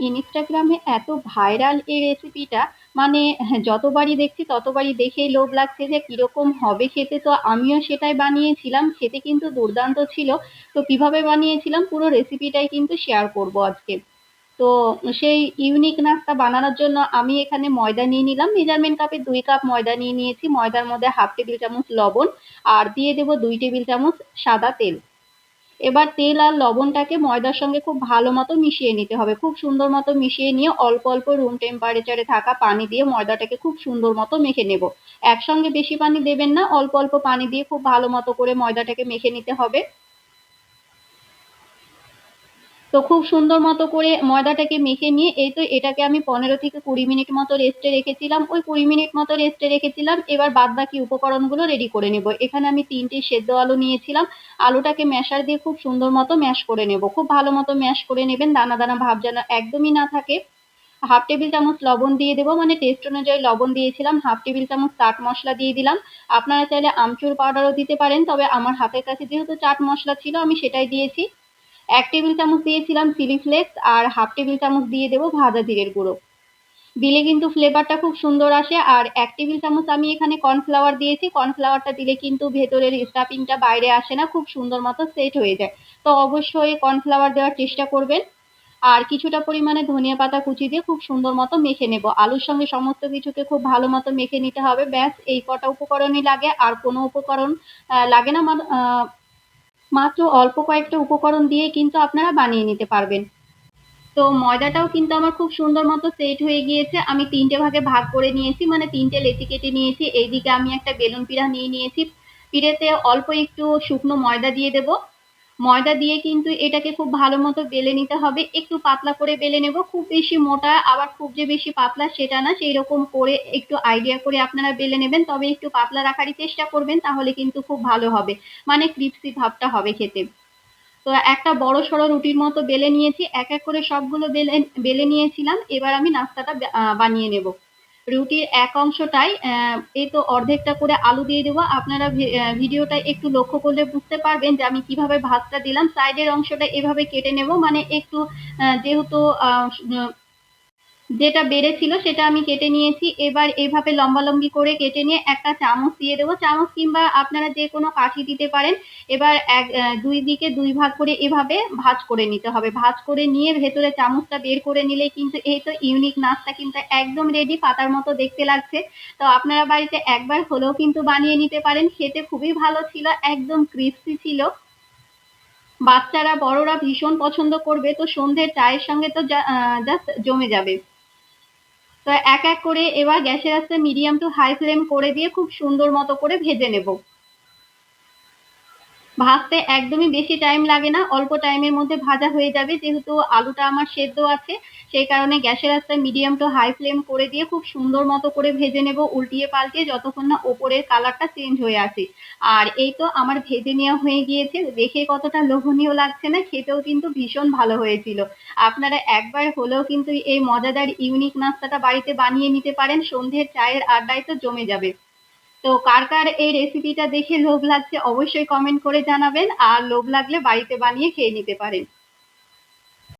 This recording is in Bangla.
ইনস্টাগ্রামে এত ভাইরাল এই রেসিপিটা, মানে যতবারই দেখছি ততবারই দেখেই লোভ লাগছে যে কিরকম হবে খেতে। তো আমিও সেটাই বানিয়েছিলাম, খেতে কিন্তু দুর্দান্ত ছিল। তো কিভাবে বানিয়েছিলাম পুরো রেসিপিটাই কিন্তু শেয়ার করব আজকে। তো সেই ইউনিক নাস্তা বানানোর জন্য আমি এখানে ময়দা নিয়ে নিলাম, মেজারমেন্ট কাপে 2 কাপ ময়দা নিয়ে নিয়েছি। ময়দার মধ্যে 1/2 টেবিল চামচ লবণ আর দিয়ে দেবো 2 টেবিল চামচ সাদা তেল। এবার তেল আর লবণটাকে ময়দার সঙ্গে খুব ভালো মতো মিশিয়ে নিতে হবে। খুব সুন্দর মতো মিশিয়ে নিয়ে অল্প অল্প রুম টেম্পারেচারে থাকা পানি দিয়ে ময়দাটাকে খুব সুন্দর মতো মেখে নেব। একসঙ্গে বেশি পানি দেবেন না, অল্প অল্প পানি দিয়ে খুব ভালো মতো করে ময়দাটাকে মেখে নিতে হবে। তো খুব সুন্দর মতো করে ময়দাটাকে মেখে নিয়ে এই তো এটাকে আমি 15 থেকে 20 মিনিট মতো রেস্টে রেখেছিলাম। ওই 20 মিনিট মতো রেস্টে রেখেছিলাম। এবার বাদ বাকি উপকরণগুলো রেডি করে নেব। এখানে আমি 3টে সেদ্ধ আলু নিয়েছিলাম। আলুটাকে ম্যাশার দিয়ে খুব সুন্দর মতো ম্যাশ করে নেব। খুব ভালো মতো ম্যাশ করে নেবেন, দানা দানা ভাব যেন একদমই না থাকে। 1/2 টেবিল চামচ লবণ দিয়ে দেবো, মানে টেস্ট অনুযায়ী লবণ দিয়েছিলাম। 1/2 টেবিল চামচ চাট মশলা দিয়ে দিলাম। আপনারা চাইলে আমচুর পাউডারও দিতে পারেন, তবে আমার হাতের কাছে যেহেতু চাট মশলা ছিল আমি সেটাই দিয়েছি। 1 টেবিল চামচ দিয়েছিলাম চিলি ফ্লেক্স আর 1/2 টেবিল চামচ দিয়ে দেবো ভাজা জিরের গুঁড়ো। দিলে কিন্তু ফ্লেভারটা খুব সুন্দর আসে। আর 1 টেবিল চামচ আমি এখানে কর্নফ্লাওয়ার দিয়েছি। কর্নফ্লাওয়ারটা দিলে কিন্তু ভেতরের স্টাফিংটা বাইরে আসে না, খুব সুন্দর মতো সেট হয়ে যায়। তো অবশ্যই কর্নফ্লাওয়ার দেওয়ার চেষ্টা করবেন। আর কিছুটা পরিমাণে ধনিয়া পাতা কুচি দিয়ে খুব সুন্দর মতো মেখে নেব। আলুর সঙ্গে সমস্ত কিছুকে খুব ভালো মতো মেখে নিতে হবে। ব্যাস এই কটা উপকরণই লাগে, আর কোনো উপকরণ লাগে না। মাত্র অল্প কয়েকটা উপকরণ দিয়ে কিন্তু আপনারা বানিয়ে নিতে পারবেন। তো ময়দাটাও কিন্তু আমার খুব সুন্দর মতো সেট হয়ে গিয়েছে। আমি 3টে ভাগে ভাগ করে নিয়েছি, মানে 3টে লেচি কেটে নিয়েছি। এইদিকে আমি একটা বেলুন পিড়া নিয়ে নিয়েছি। পিড়েতে অল্প একটু শুকনো ময়দা দিয়ে দেব। ময়দা দিয়ে কিন্তু এটাকে খুব ভালো মতো বেলে নিতে হবে। একটু পাতলা করে বেলে নেব, খুব বেশি মোটা আবার খুব যে বেশি পাতলা সেটা না। সেই রকম করে একটু আইডিয়া করে আপনারা বেলে নেবেন, তবে একটু পাতলা রাখারই চেষ্টা করবেন, তাহলে কিন্তু খুব ভালো হবে, মানে ক্রিপসি ভাবটা হবে খেতে। তো একটা বড় সড়ো রুটির মতো বেলে নিয়েছি, এক এক করে সবগুলো বেলে বেলে নিয়েছিলাম। এবার আমি নাস্তাটা বানিয়ে নেব। রুটির এক অংশটাই এই তো অর্ধেকটা করে আলু দিয়ে দেবো। আপনারা ভিডিওটা একটু লক্ষ্য করলে বুঝতে পারবেন যে আমি কিভাবে ভাজটা দিলাম। সাইডের অংশটা এভাবে কেটে নেব, মানে একটু যেহেতু যেটা বেড়েছিল সেটা আমি কেটে নিয়েছি। এবার এভাবে লম্বালম্বি করে কেটে নিয়ে একটা চামচ দিয়ে দেবো, চামচ কিংবা আপনারা যে কোনো কাঠি দিতে পারেন। এবার দুই দিকে 2 ভাগ করে এভাবে ভাঁজ করে নিতে হবে। ভাঁজ করে নিয়ে ভেতরে চামচটা বের করে নিলে কিন্তু এই তো ইউনিক নাস্তা কিন্তু একদম রেডি, পাতার মতো দেখতে লাগছে। তো আপনারা বাড়িতে একবার হলেও কিন্তু বানিয়ে নিতে পারেন। খেতে খুবই ভালো ছিল, একদম ক্রিস্পি ছিল। বাচ্চারা বড়রা ভীষণ পছন্দ করবে। তো সন্ধ্যের চায়ের সঙ্গে তো জাস্ট জমে যাবে। তো এক এক করে এবার গ্যাসের আঁচটা মিডিয়াম টু হাই ফ্লেম করে দিয়ে খুব সুন্দর মতো করে ভেজে নেব। ভাজতে একদমই বেশি টাইম লাগে না, অল্প টাইমের মধ্যে ভাজা হয়ে যাবে। যেহেতু আলুটা আমার সেদ্ধ আছে, সেই কারণে গ্যাসের আঁচটা মিডিয়াম টু হাই ফ্লেম করে দিয়ে খুব সুন্দর মতো করে ভেজে নেব, উল্টিয়ে পাল্টিয়ে, যতক্ষণ না ওপরের কালারটা চেঞ্জ হয়ে আসে। আর এই তো আমার ভেজে নেওয়া হয়ে গিয়েছে। দেখে কতটা লোভনীয় লাগছে না, খেতেও কিন্তু ভীষণ ভালো হয়েছিল। আপনারা একবার হলেও কিন্তু এই মজাদার ইউনিক নাস্তাটা বাড়িতে বানিয়ে নিতে পারেন। সন্ধ্যের চায়ের আড্ডায় তো জমে যাবে। তো কার কার এই রেসিপিটা দেখে লোভ লাগছে অবশ্যই কমেন্ট করে জানাবেন, আর লোভ লাগলে বাড়িতে বানিয়ে খেয়ে নিতে পারেন।